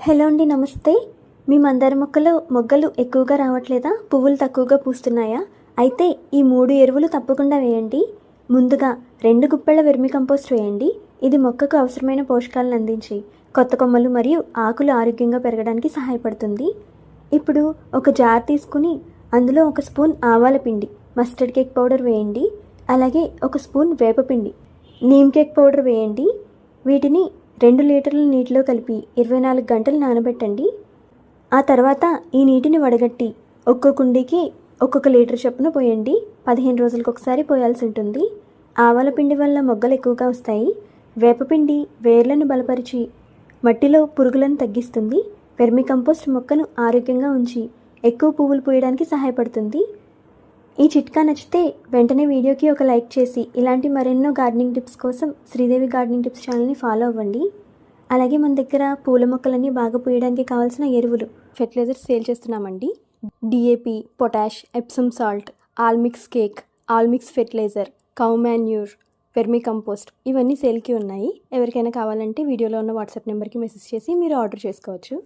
Hello అండి, నమస్తే. మీ మందార మొగ్గలు ఎక్కువగా రావట్లేదా? పువ్వులు తక్కువగా పూస్తున్నాయా? అయితే ఈ 3 ఎరువులు తప్పకుండా వేయండి. ముందుగా 2 గుప్పెళ్ల వెర్మి కంపోస్ట్ వేయండి. ఇది మొక్కకు అవసరమైన పోషకాలను అందించి కొత్త కొమ్మలు మరియు ఆకులు ఆరోగ్యంగా పెరగడానికి సహాయపడుతుంది. ఇప్పుడు ఒక జార్ తీసుకుని అందులో 1 స్పూన్ ఆవాల పిండి, మస్టర్డ్ కేక్ పౌడర్ వేయండి. అలాగే 1 స్పూన్ వేపపిండి, నీమ్ కేక్ పౌడర్ వేయండి. వీటిని 2 లీటర్ల నీటిలో కలిపి 24 గంటలు నానబెట్టండి. ఆ తర్వాత ఈ నీటిని వడగట్టి ఒక్కో కుండీకి 1 లీటర్ చొప్పున పోయండి. 15 రోజులకు ఒకసారి పోయాల్సి ఉంటుంది. ఆవాల పిండి వల్ల మొగ్గలు ఎక్కువగా వస్తాయి. వేపపిండి వేర్లను బలపరిచి మట్టిలో పురుగులను తగ్గిస్తుంది. వెర్మి కంపోస్ట్ మొక్కను ఆరోగ్యంగా ఉంచి ఎక్కువ పువ్వులు పూయడానికి సహాయపడుతుంది. ఈ చిట్కా నచ్చితే వెంటనే వీడియోకి ఒక లైక్ చేసి ఇలాంటి మరెన్నో గార్డెనింగ్ టిప్స్ కోసం శ్రీదేవి గార్డెనింగ్ టిప్స్ ఛానల్ని ఫాలో అవ్వండి. అలాగే మన దగ్గర పూల మొక్కలన్నీ బాగా పూయడానికి కావాల్సిన ఎరువులు, ఫెర్టిలైజర్స్ సేల్ చేస్తున్నామండి. DAP, potash, Epsom salt, allmix cake, allmix fertilizer, cow manure, vermicompost ఇవన్నీ సేల్కి ఉన్నాయి. ఎవరికైనా కావాలంటే వీడియోలో ఉన్న వాట్సాప్ నెంబర్కి మెసేజ్ చేసి మీరు ఆర్డర్ చేసుకోవచ్చు.